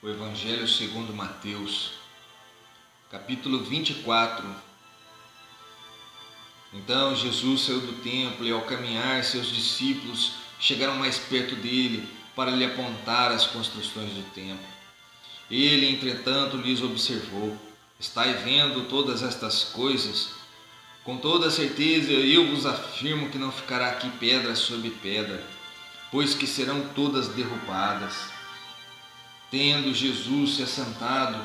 O Evangelho segundo Mateus, capítulo 24. Então Jesus saiu do templo e, ao caminhar, seus discípulos chegaram mais perto dele para lhe apontar as construções do templo. Ele, entretanto, lhes observou: estai vendo todas estas coisas? Com toda certeza eu vos afirmo que não ficará aqui pedra sobre pedra, pois que serão todas derrubadas. Tendo Jesus se assentado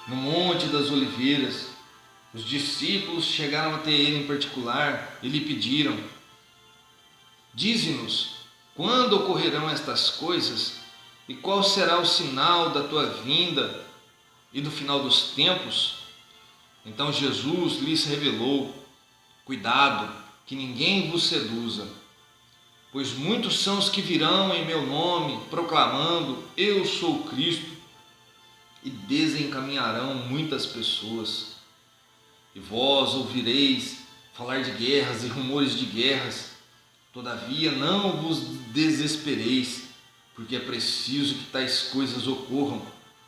no Monte das Oliveiras, os discípulos chegaram até ele em particular e lhe pediram: dize-nos, quando ocorrerão estas coisas e qual será o sinal da tua vinda e do final dos tempos? Então Jesus lhes revelou: cuidado, que ninguém vos seduza, pois muitos são os que virão em meu nome, proclamando: eu sou o Cristo, e desencaminharão muitas pessoas. E vós ouvireis falar de guerras e rumores de guerras. Todavia não vos desespereis, porque é preciso que tais coisas ocorram,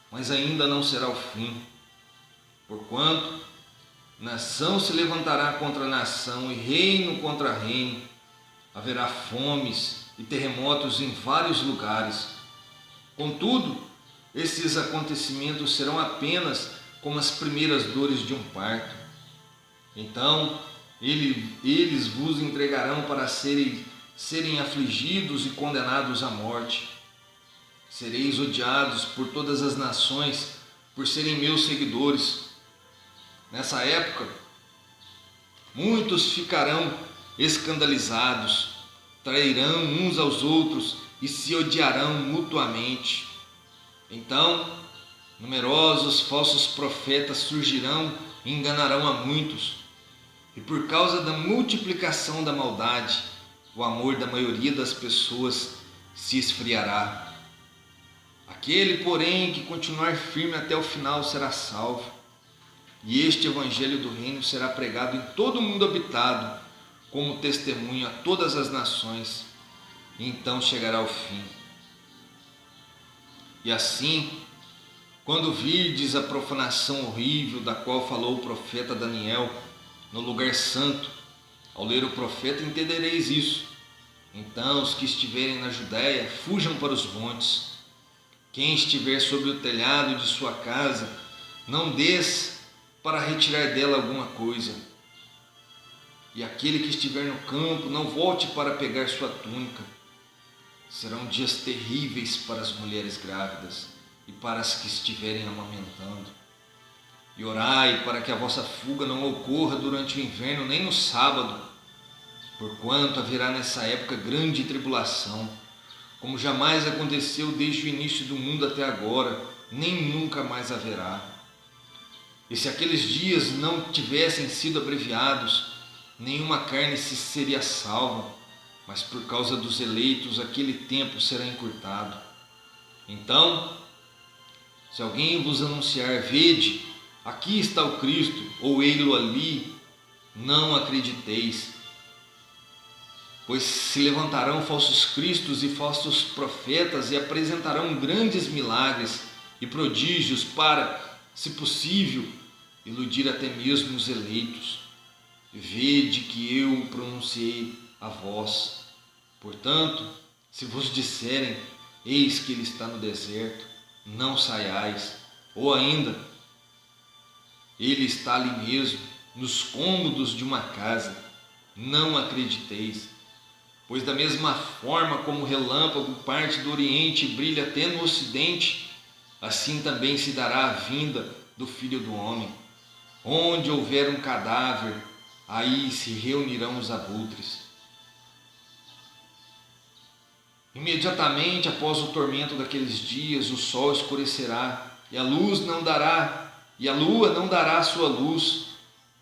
mas ainda não será o fim. Porquanto nação se levantará contra nação e reino contra reino. Haverá fomes e terremotos em vários lugares. Contudo, esses acontecimentos serão apenas como as primeiras dores de um parto. Então, eles vos entregarão para serem afligidos e condenados à morte. Sereis odiados por todas as nações por serem meus seguidores. Nessa época, muitos ficarão escandalizados, trairão uns aos outros e se odiarão mutuamente. Então, numerosos falsos profetas surgirão e enganarão a muitos. E por causa da multiplicação da maldade, o amor da maioria das pessoas se esfriará. Aquele, porém, que continuar firme até o final será salvo. E este evangelho do reino será pregado em todo o mundo habitado, como testemunho a todas as nações, e então chegará o fim. E assim, quando virdes a profanação horrível da qual falou o profeta Daniel no lugar santo, ao ler o profeta entendereis isso. Então os que estiverem na Judéia fujam para os montes. Quem estiver sobre o telhado de sua casa, não desça para retirar dela alguma coisa. E aquele que estiver no campo, não volte para pegar sua túnica. Serão dias terríveis para as mulheres grávidas e para as que estiverem amamentando. E orai para que a vossa fuga não ocorra durante o inverno, nem no sábado, porquanto haverá nessa época grande tribulação, como jamais aconteceu desde o início do mundo até agora, nem nunca mais haverá. E se aqueles dias não tivessem sido abreviados, nenhuma carne se seria salva, mas por causa dos eleitos aquele tempo será encurtado. Então, se alguém vos anunciar: vede, aqui está o Cristo, ou ei-lo ali, não acrediteis. Pois se levantarão falsos cristos e falsos profetas e apresentarão grandes milagres e prodígios para, se possível, iludir até mesmo os eleitos. Vede que eu pronunciei a vós. Portanto, se vos disserem: eis que ele está no deserto, não saiais. Ou ainda: ele está ali mesmo, nos cômodos de uma casa, não acrediteis. Pois da mesma forma como o relâmpago parte do Oriente e brilha até no Ocidente, assim também se dará a vinda do Filho do Homem. Onde houver um cadáver, aí se reunirão os abutres. Imediatamente após o tormento daqueles dias, o sol escurecerá, e a lua não dará sua luz,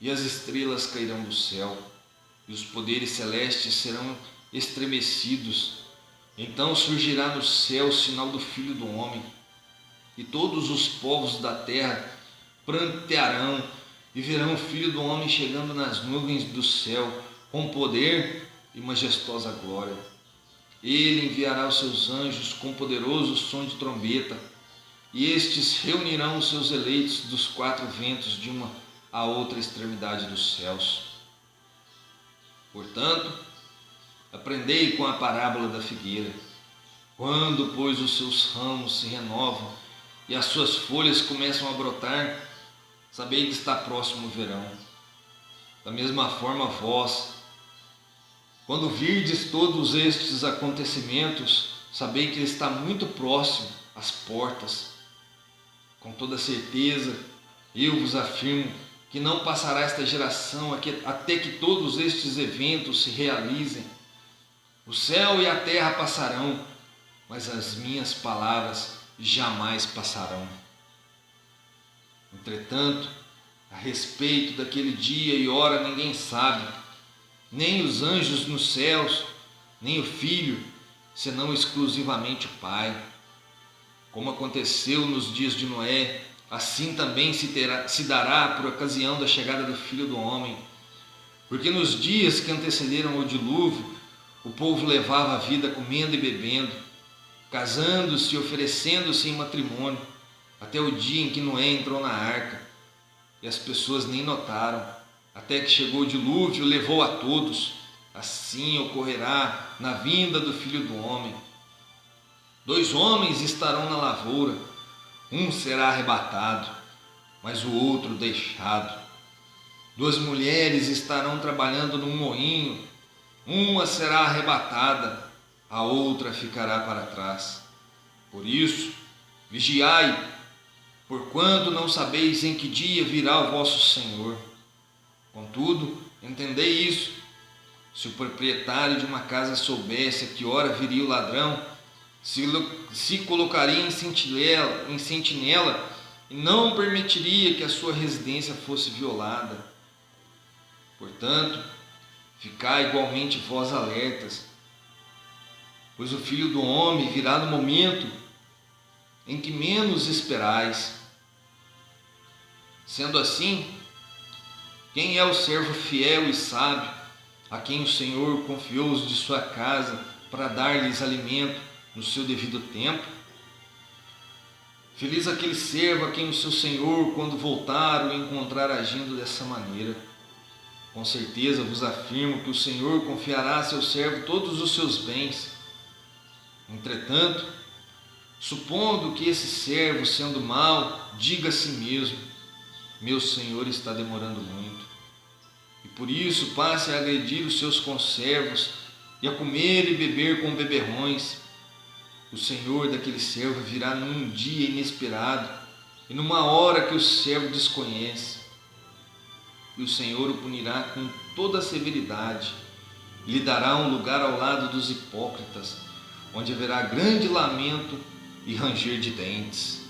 e as estrelas cairão do céu, e os poderes celestes serão estremecidos. Então surgirá no céu o sinal do Filho do Homem, e todos os povos da terra prantearão e verão o Filho do Homem chegando nas nuvens do céu com poder e majestosa glória. Ele enviará os seus anjos com poderoso som de trombeta, e estes reunirão os seus eleitos dos quatro ventos de uma a outra extremidade dos céus. Portanto, aprendei com a parábola da figueira. Quando, pois, os seus ramos se renovam e as suas folhas começam a brotar, sabei que está próximo o verão. Da mesma forma, vós, quando virdes todos estes acontecimentos, sabei que ele está muito próximo às portas. Com toda certeza, eu vos afirmo que não passará esta geração até que todos estes eventos se realizem. O céu e a terra passarão, mas as minhas palavras jamais passarão. Entretanto, a respeito daquele dia e hora ninguém sabe, nem os anjos nos céus, nem o Filho, senão exclusivamente o Pai. Como aconteceu nos dias de Noé, assim também se dará por ocasião da chegada do Filho do Homem. Porque nos dias que antecederam o dilúvio, o povo levava a vida comendo e bebendo, casando-se e oferecendo-se em matrimônio, até o dia em que Noé entrou na arca. E as pessoas nem notaram, até que chegou o dilúvio e levou a todos. Assim ocorrerá na vinda do Filho do Homem. 2 homens estarão na lavoura, um será arrebatado, mas o outro deixado. 2 mulheres estarão trabalhando num moinho, uma será arrebatada, a outra ficará para trás. Por isso, vigiai, porquanto não sabeis em que dia virá o vosso Senhor. Contudo, entendei isso: se o proprietário de uma casa soubesse a que hora viria o ladrão, se colocaria em sentinela e não permitiria que a sua residência fosse violada. Portanto, ficai igualmente vós alertas, pois o Filho do Homem virá no momento em que menos esperais. Sendo assim, quem é o servo fiel e sábio, a quem o Senhor confiou os de sua casa para dar-lhes alimento no seu devido tempo? Feliz aquele servo a quem o seu Senhor, quando voltar, o encontrar agindo dessa maneira. Com certeza vos afirmo que o Senhor confiará a seu servo todos os seus bens. Entretanto, supondo que esse servo, sendo mau, diga a si mesmo: meu Senhor está demorando muito, e por isso passe a agredir os seus conservos e a comer e beber com beberrões, o Senhor daquele servo virá num dia inesperado e numa hora que o servo desconhece, e o Senhor o punirá com toda a severidade, e lhe dará um lugar ao lado dos hipócritas, onde haverá grande lamento e ranger de dentes.